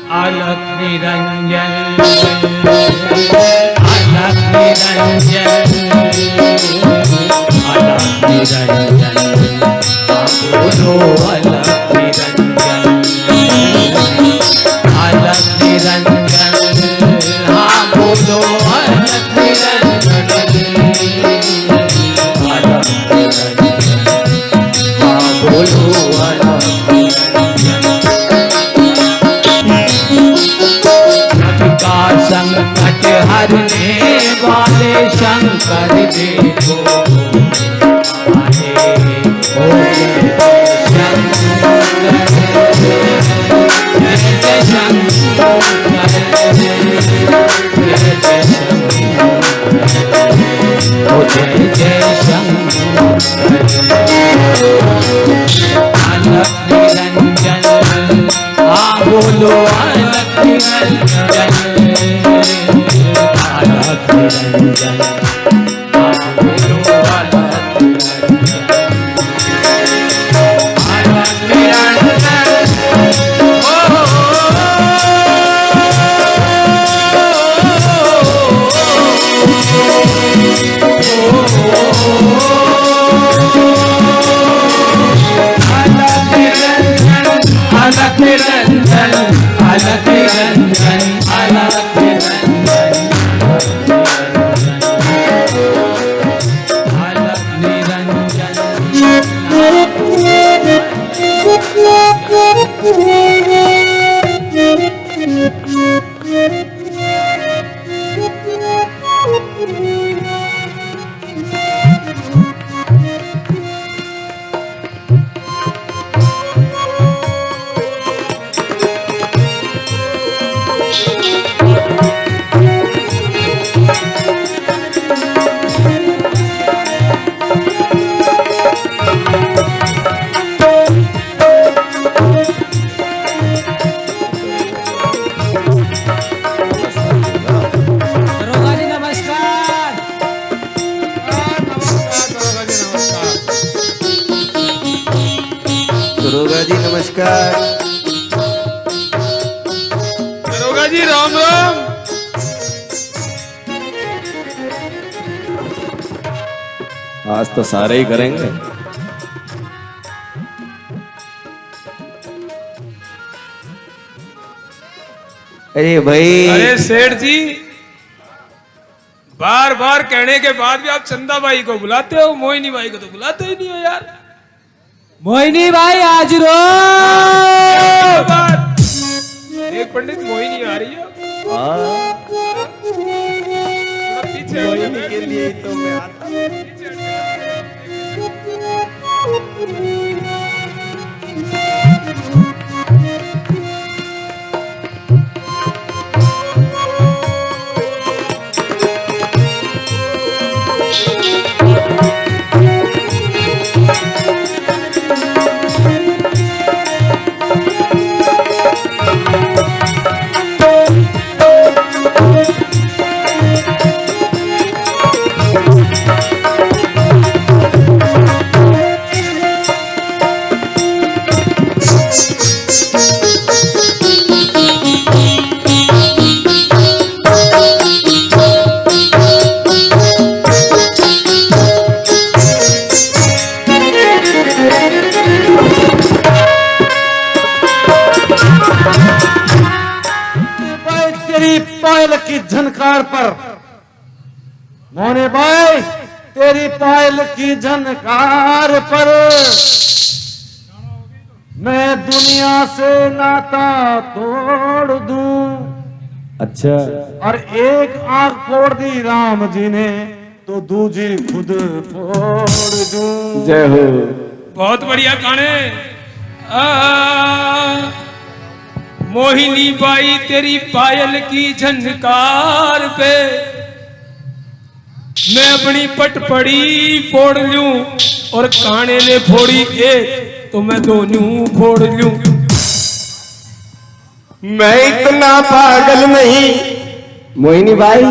अलख निरंजन अलख निरंजन अलख निरंजन बोलो अलख निरंजन अलख निरंजन हाँ बोलो अलख निरंजन अलख निरंजन हाँ बोलो अलख संकट हरने वाले शंकर देखो आए ओ जय शंकर ओ जय जय शंकर अलख निरंजन आ बोलो अलख निरंजन अलख निरंजन बोलो अलख निरंजन अलख निरंजन अलख निरंजन अलख निरंजन अलख दरोगा जी नमस्कार। दरोगा जी राम राम। आज तो सारे ही करेंगे। अरे भाई, अरे सेठ जी, बार बार कहने के बाद भी आप चंदा भाई को बुलाते हो, मोहिनी भाई को तो बुलाते ही नहीं हो यार। मोहिनी भाई आज रो एक पंडित मोहिनी आ रही है। पीछे मोहिनी के लिए तो मैं आता हूँ। पायल की झनकार पर मोने भाई, तेरी पायल की झनकार पर मैं दुनिया से नाता तोड़ दूं। अच्छा, और एक आंख फोड़ दी राम जी ने तो दूजी खुद फोड़ दूं। जय हो। बहुत बढ़िया गाने। मोहिनी बाई तेरी पायल की झनकार पे मैं अपनी पटपड़ी फोड़ लूं, और काने ने फोड़ी एक तो मैं दोनों फोड़ लूं। मैं इतना पागल नहीं मोहिनी भाई,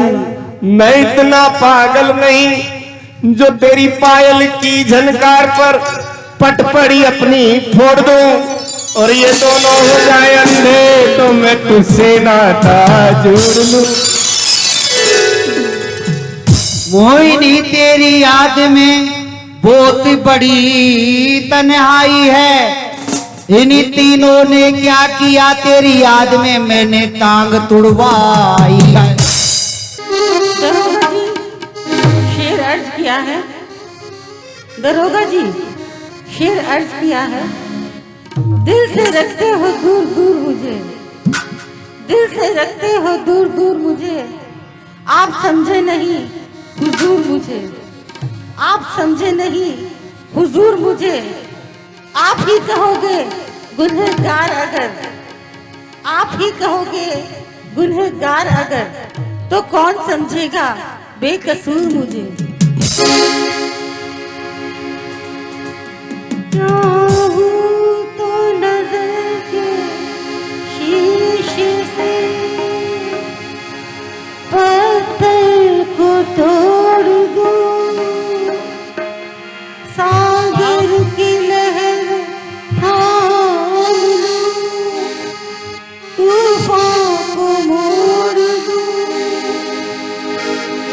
मैं इतना पागल नहीं जो तेरी पायल की झनकार पर पटपड़ी अपनी फोड़ दूं। और ये दोनों हो जाए अंधे तो मैं तुझसे नाता जोड़ लूं। मोहिनी तेरी याद में बहुत बड़ी तन्हाई है। इन तीनों ने क्या किया तेरी याद में, मैंने टांग तुड़वाई है। दरोगा जी, शेर अर्ज किया है। दरोगा जी, शेर अर्ज किया है। दिल से रखते हो दूर दूर मुझे, दिल से रखते हो दूर दूर मुझे, आप समझे नहीं हुजूर मुझे, आप समझे नहीं हुजूर मुझे। आप ही कहोगे गुनहगार अगर, आप ही कहोगे गुनहगार अगर, तो कौन समझेगा बेकसूर मुझे। चाहूं तो नजर के शीशे से पत्थर को तोड़ दूं, सागर की लहर थाम लूं, तूफान को मोड़ दूं।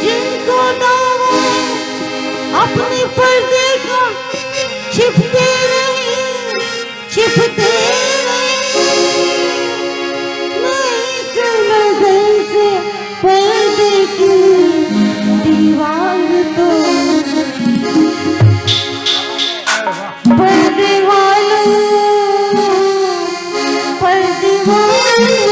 जिनको दावा अपने पर्दे का छिपते रहे, छिपते रहे, मैं एक नजर से पर्दे की दीवार तो पर्दे वालों, पर्दे वालों,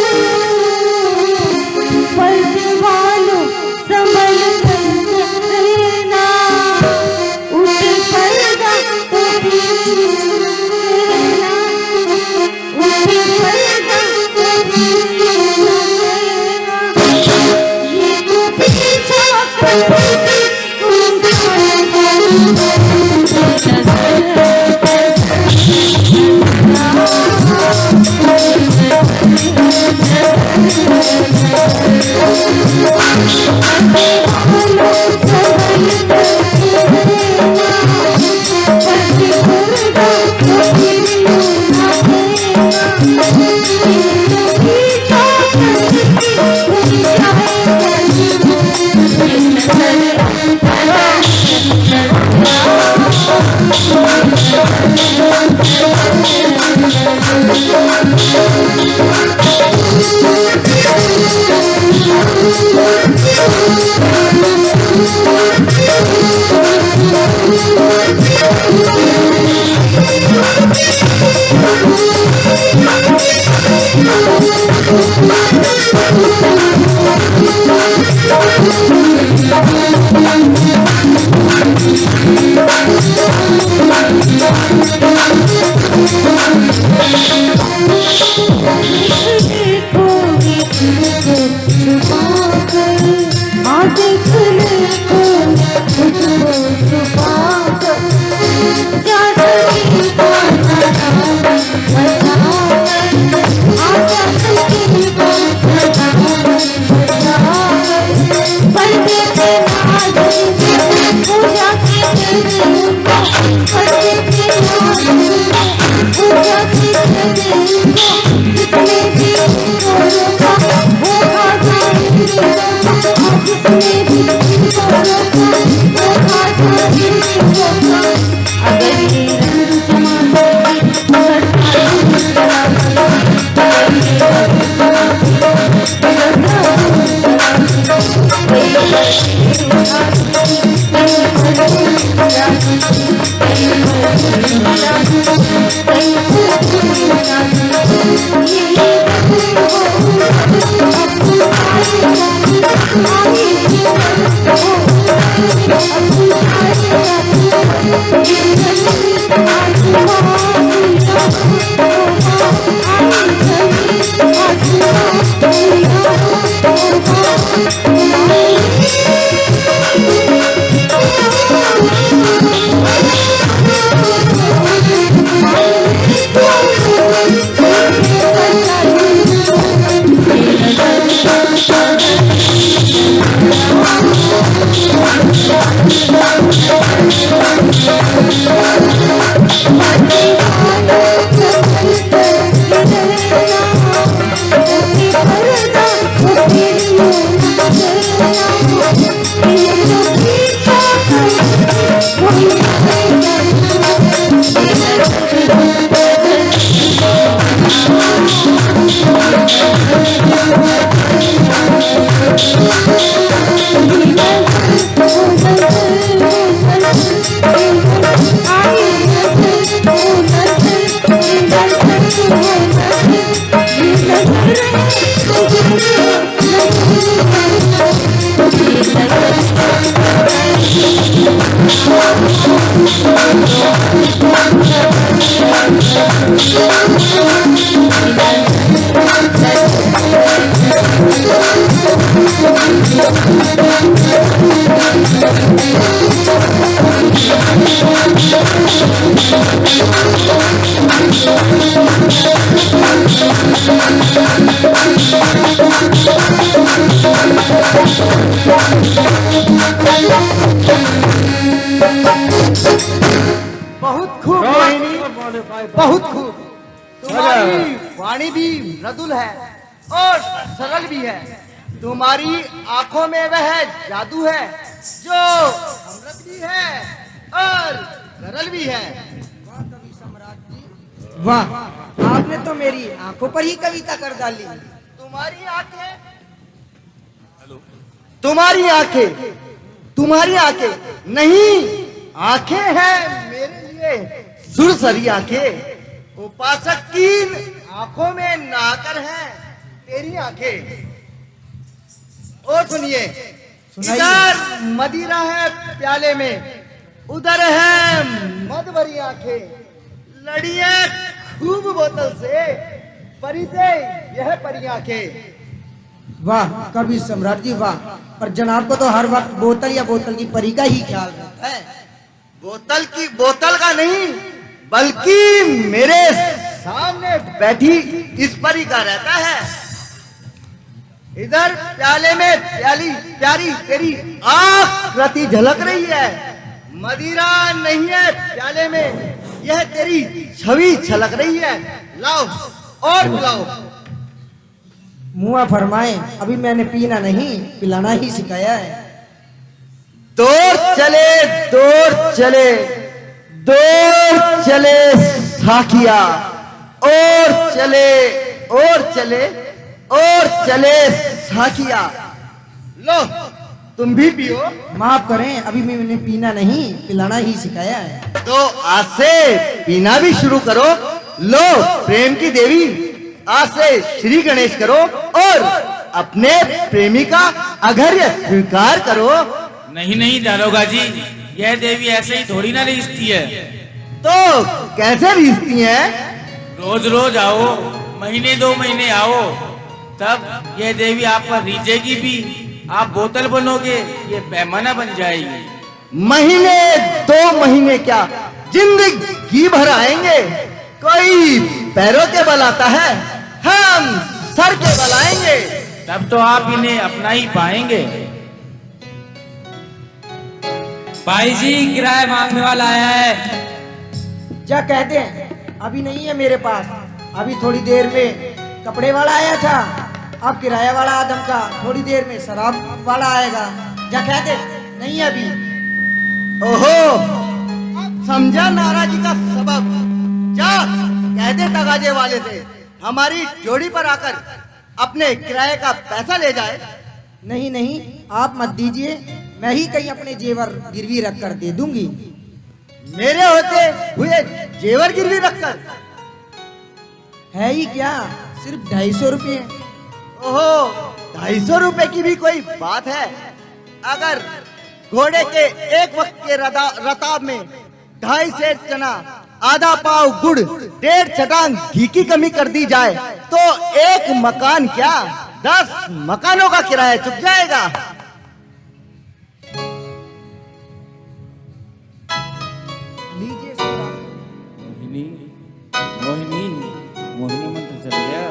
पर्दे वालों संभल कर रहना, उठे पर्दा तो फिर रहना, उठे पर्दा तो फिर रहना। ये तो पीछा करती बहुत खूब मोहिनी, बहुत खूब। तुम्हारी वाणी भी मृदुल है और सरल भी है। तुम्हारी आंखों में वह जादू है जो अमृत भी है और सरल भी है। वाह, आपने तो मेरी आंखों पर ही कविता कर डाली। तुम्हारी आंखें, तुम्हारी आंखें, तुम्हारी आंखें नहीं, आंखें हैं मेरे लिए सुरसरी आंखें। उपासक की आंखों में नहाकर है तेरी आंखें। और सुनिए, इधर मदिरा है प्याले में, उधर है मद भरी आंखें। लड़िए खूब बोतल से, परी से यह परी आंखें। वाह कवि सम्राट जी वाह, पर जनाब को तो हर वक्त बोतल या बोतल की परी का ही ख्याल रहता है। बोतल की, बोतल का नहीं, बल्कि मेरे सामने बैठी इस परी का रहता है। इधर प्याले में प्याली प्यारी तेरी आकृति झलक रही है। मदिरा नहीं है प्याले में, यह तेरी छवि छलक रही है। लाओ और पिलाओ। मुआ फरमाए, अभी मैंने पीना नहीं पिलाना ही सिखाया है। दौड़ चले, दौड़ चले, दौड़ चले साखिया, और चले, और चले, और चले साखिया। लो तुम भी पियो। माफ करें, अभी मैंने पीना नहीं पिलाना ही सिखाया है। तो आज से पीना भी शुरू करो। लो प्रेम की देवी, आज से श्री गणेश करो और अपने प्रेमी का अघर्य स्वीकार करो। नहीं नहीं दारोगा जी, यह देवी ऐसे ही थोड़ी ना रिश्ती है। तो कैसे रिश्ती है? रोज रोज आओ, महीने 2 महीने आओ, तब यह देवी आप पर रीझेगी भी। आप बोतल बनोगे, ये पैमाना बन जाएगी। महीने 2 महीने क्या, जिंदगी भर आएंगे। कोई पैरों के बल आता है, हम सर के बल आएंगे। तब तो आप इन्हें अपना ही पाएंगे। भाई जी किराया मांगने वाला आया है। क्या कहते हैं? अभी नहीं है मेरे पास, अभी थोड़ी देर में कपड़े वाला आया था, अब किराया वाला आदम का, थोड़ी देर में शराब वाला आएगा। क्या कहते? नहीं अभी। ओहो, समझा नाराजी का सबब। जा कह दे तगाजे वाले से हमारी जोड़ी पर आकर अपने किराए का पैसा ले जाए। नहीं नहीं, आप मत दीजिए, मैं ही कहीं अपने जेवर गिरवी रख कर दे दूंगी। मेरे होते हुए जेवर गिरवी रखकर? है ही क्या, सिर्फ 250 रुपये। ओहो, 250 रुपए की भी कोई बात है? अगर घोड़े के एक वक्त के रताब में 2.5 सेर चना, आधा पाव गुड़, 1.5 चटांग घी की कमी कर दी जाए तो एक मकान क्या 10 मकानों का किराया चुक जाएगा। लीजिए सर। मोहिनी, मोहिनी, मोहिनी मंत्र चल गया।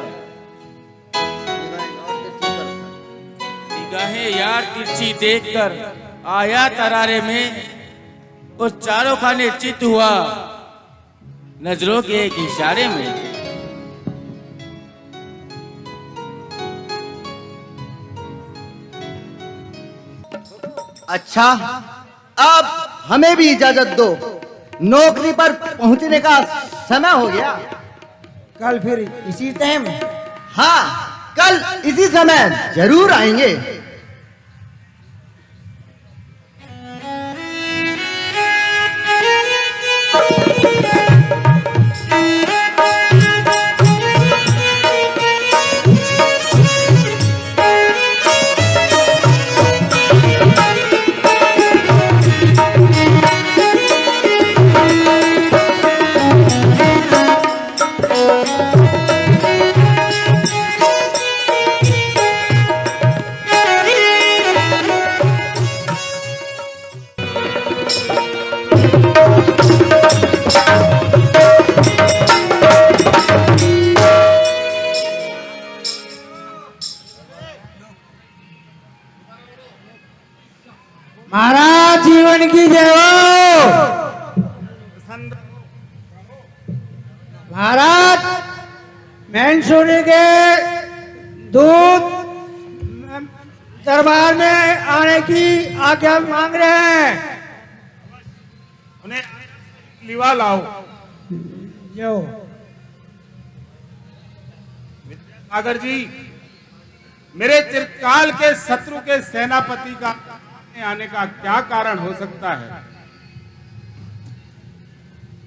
निगाहें यार तिरछी देखकर आया तरारे में, उस चारों खाने चित हुआ नजरों के एक इशारे में। अच्छा, अब हमें भी इजाजत दो, नौकरी पर पहुंचने का समय हो गया। कल फिर इसी टाइम? हाँ, कल इसी समय जरूर आएंगे। महाराज जीवन की जय हो। महाराज मैनसूरी के दूत दरबार में आने की आज्ञा मांग रहे हैं। उन्हें लिवा लाओ। जो सागर जी, मेरे चिरकाल के शत्रु के सेनापति का आने का क्या कारण हो सकता है?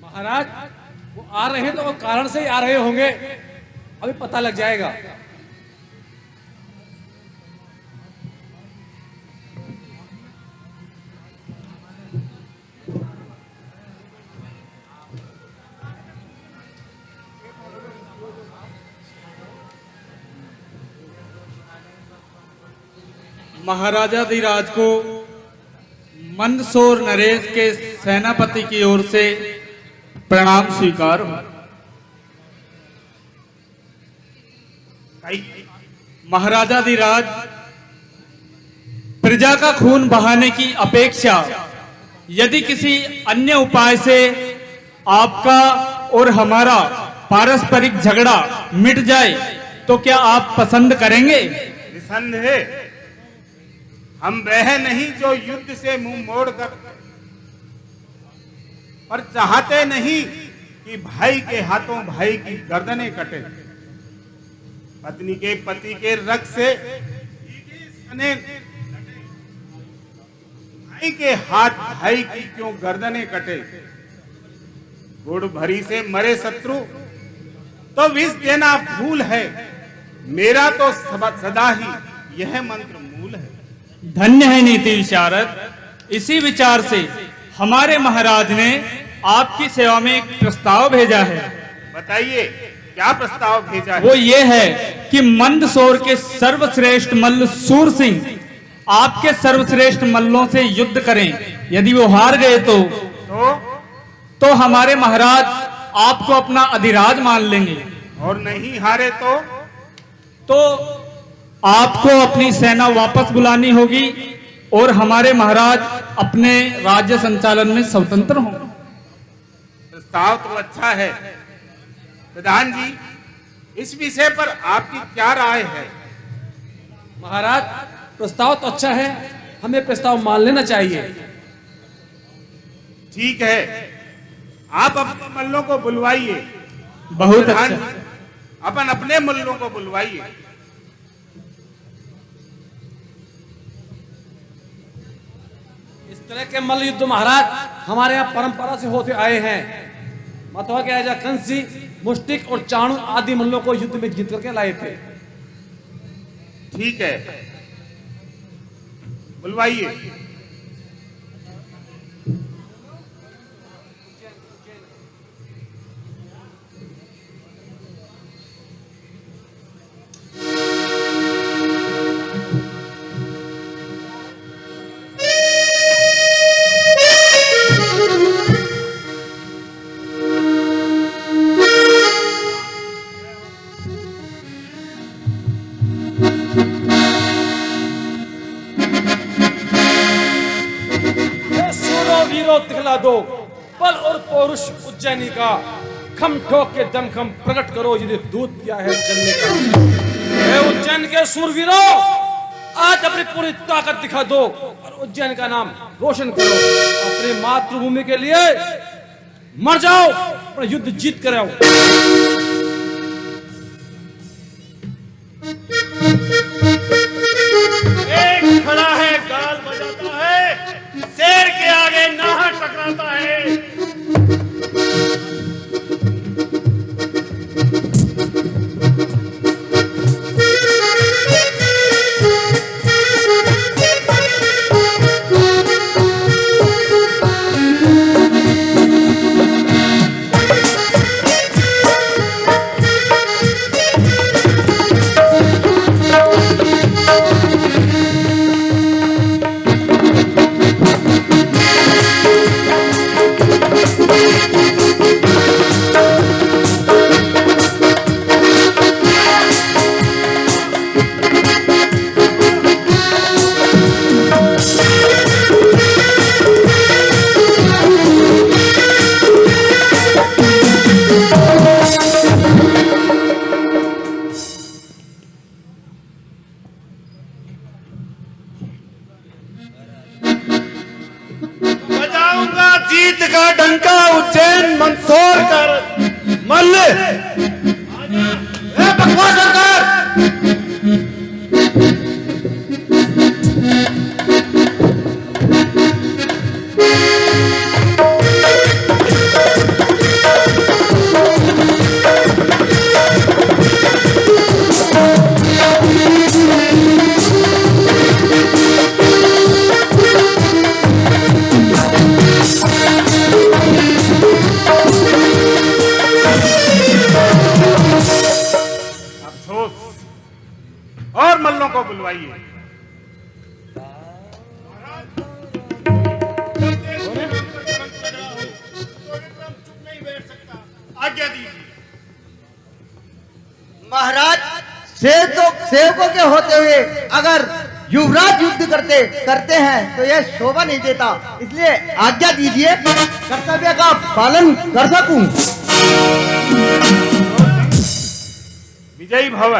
महाराज वो आ रहे हैं तो वो कारण से ही आ रहे होंगे, अभी पता लग जाएगा। महाराजा धीराज को मंदसौर नरेश के सेनापति की ओर से प्रणाम स्वीकार हो। महाराजा धीराज, प्रजा का खून बहाने की अपेक्षा यदि किसी अन्य उपाय से आपका और हमारा पारस्परिक झगड़ा मिट जाए तो क्या आप पसंद करेंगे? निसंदेह हम वह नहीं जो युद्ध से मुंह मोड़ कर, पर चाहते नहीं कि भाई के हाथों भाई की गर्दनें कटे। पत्नी के पति के रक्त से भाई के हाथ भाई की क्यों गर्दनें कटे। गुड़ भरी से मरे शत्रु तो विष देना भूल है, मेरा तो सदा ही यह मंत्र मूल है। धन्य है नीति विशारद। इसी विचार से हमारे महाराज ने आपकी सेवा में एक प्रस्ताव भेजा है। बताइए क्या प्रस्ताव भेजा है? वो ये है कि मंदसौर के सर्वश्रेष्ठ मल्ल सूर सिंह आपके सर्वश्रेष्ठ मल्लों से युद्ध करें। यदि वो हार गए तो हमारे महाराज आपको अपना अधिराज मान लेंगे, और नहीं हारे तो आपको अपनी सेना वापस बुलानी होगी और हमारे महाराज अपने राज्य संचालन में स्वतंत्र होंगे। प्रस्ताव तो अच्छा है प्रधान जी, इस विषय पर आपकी क्या राय है? महाराज प्रस्ताव तो अच्छा है, हमें प्रस्ताव मान लेना चाहिए। ठीक है, आप अपने मल्लों को बुलवाइए। बहुत प्रधान अच्छा। जी, अपन अपने मल्लों को बुलवाइए। इस तरह के मल्ल युद्ध महाराज हमारे यहाँ परंपरा से होते आए हैं। मतवा के राजा कंसी, मुष्टिक और चाणू आदि मल्लों को युद्ध में जीत करके लाए थे। ठीक है, बुलवाइए। दिखला दो बल और पौरुष उज्जैनी का, खम ठोक के दमखम प्रकट करो यदि दूध दिया है जलने का। उज्जैन के सूरवीरों, आज अपनी पूरी ताकत दिखा दो और उज्जैन का नाम रोशन करो। अपनी मातृभूमि के लिए मर जाओ और युद्ध जीत कर आओ। जीत का डंका उज्जैन मंदसौर का मल्ल। बकवास सरकार। और मल्लों को बुलवाइए। आज्ञा दीजिए। महाराज, सेवकों के होते हुए अगर युवराज युद्ध करते हैं तो यह शोभा नहीं देता, इसलिए आज्ञा दीजिए कर्तव्य का पालन कर सकूं। विजयी भव।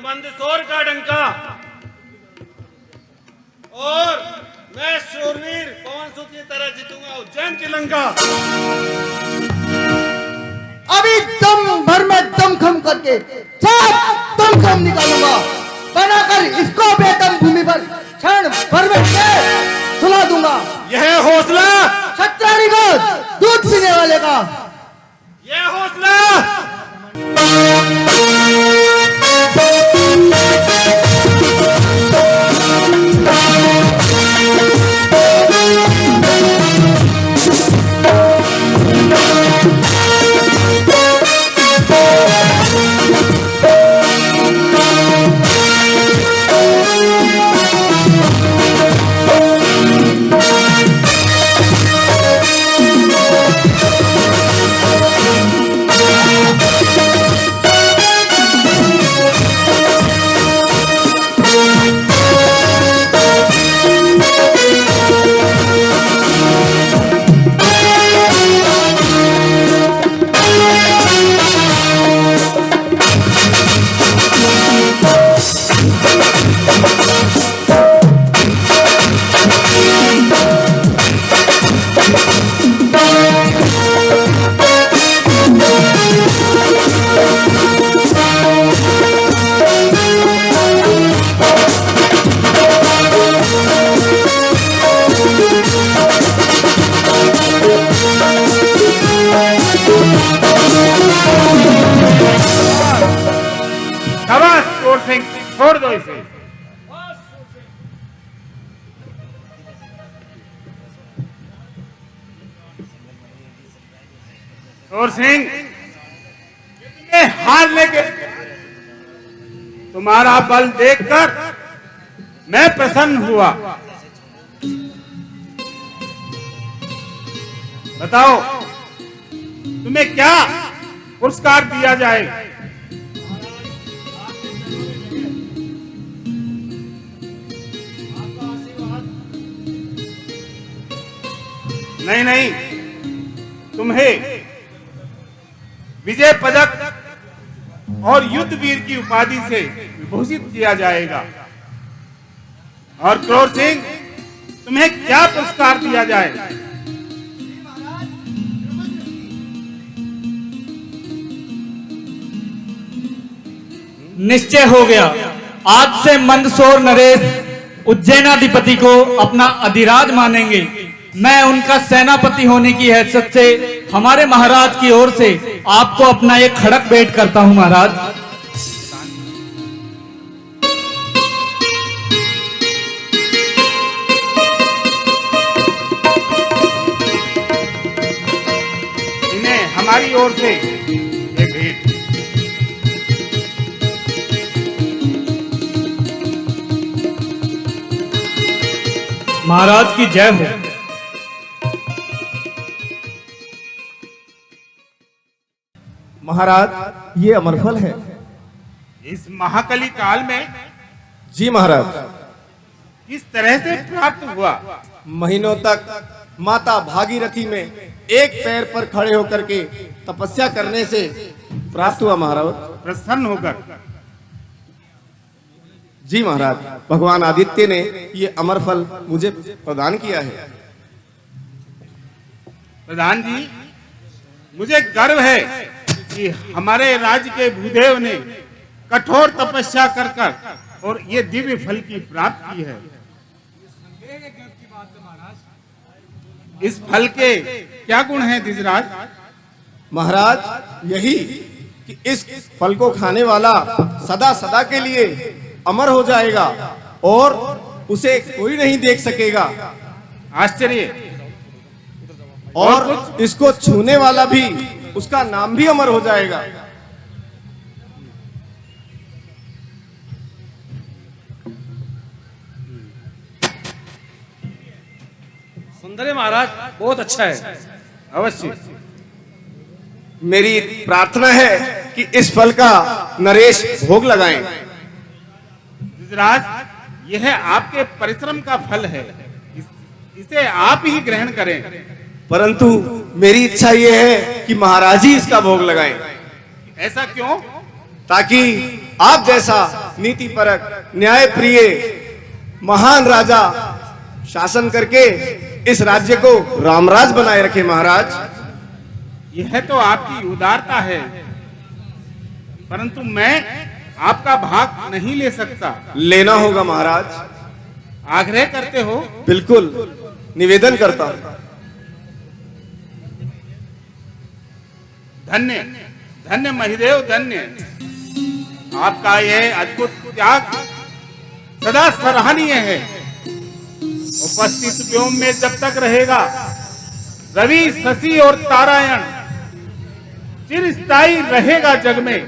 मंदसौर का डंका और मैं शूरवीर पवन सुत की तरह जीतूंगा उज्जैन की लंका। अभी दम भर में दमखम करके सब दमखम निकालूंगा, बनाकर इसको बेदम भूमि पर क्षण भर में सुला दूंगा। यह हौसला क्षत्राणी का दूध पीने वाले का, यह हौसला छोड़ दो इसे। शोर सिंह, हारने के तुम्हारा बल देखकर मैं प्रसन्न हुआ। बताओ तुम्हें क्या पुरस्कार दिया जाए? नहीं नहीं, तुम्हें विजय पदक और युद्ध वीर की उपाधि से विभूषित किया जाएगा। और क्रोर सिंह, तुम्हें क्या पुरस्कार दिया जाए? निश्चय हो गया। आज से मंदसौर नरेश उज्जैनाधिपति को अपना अधिराज मानेंगे। मैं उनका सेनापति होने की हैसियत से हमारे महाराज की ओर से आपको अपना एक खड़क भेंट करता हूं महाराज। इन्हें हमारी ओर से ये भेंट। महाराज की जय हो। महाराज, ये अमरफल है। इस महाकली काल में जी महाराज। किस तरह से प्राप्त हुआ? महीनों तक माता भागीरथी में एक पैर पर खड़े होकर के तपस्या करने से प्राप्त हुआ महाराज। प्रसन्न होकर? जी महाराज, भगवान आदित्य ने ये अमरफल मुझे प्रदान किया है। प्रधान जी, मुझे गर्व है कि हमारे राज्य के भूदेव ने कठोर तपस्या कर कर और ये दिव्य फल की प्राप्ति की है। इस फल के क्या गुण हैं द्विजराज? महाराज, यही कि इस फल को खाने वाला सदा सदा के लिए अमर हो जाएगा और उसे कोई नहीं देख सकेगा। आश्चर्य। और इसको छूने वाला भी, उसका नाम भी अमर हो जाएगा। सुंदर है महाराज, बहुत अच्छा है। अवश्य। मेरी प्रार्थना है कि इस फल का नरेश भोग लगाएं। द्विजराज, यह आपके परिश्रम का फल है, इसे आप ही ग्रहण करें। परंतु मेरी इच्छा यह है कि महाराज ही इसका भोग लगाएं। ऐसा क्यों? ताकि आप जैसा नीतिपरक, न्याय प्रिय महान राजा शासन करके इस राज्य को रामराज बनाए रखे महाराज। यह तो आपकी उदारता है, परंतु मैं आपका भाग नहीं ले सकता। लेना होगा महाराज। आग्रह करते हो? बिल्कुल, निवेदन करता हूं। धन्य धन्य महिदेव, धन्य। आपका यह अद्भुत त्याग सदा सराहनीय है। उपस्थित व्योम में जब तक रहेगा रवि, शशि और तारायण चिरस्थायी रहेगा जग में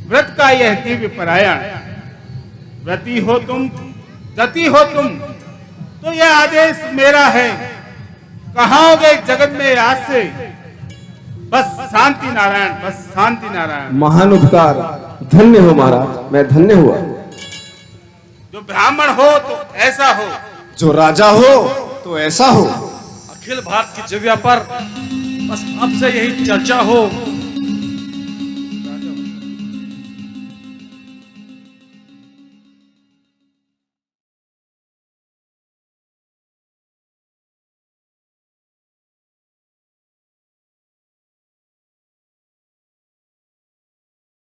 व्रत का यह दिव्य परायण। व्रती हो तुम, गति हो तुम, तो यह आदेश मेरा है। कहाओगे जगत में आज से बस शांति नारायण, बस शांति नारायण। महान उपकार, धन्य हो महाराज, मैं धन्य हुआ। जो ब्राह्मण हो तो ऐसा हो, जो राजा हो तो ऐसा हो। अखिल भारत की जगह पर बस अब से यही चर्चा हो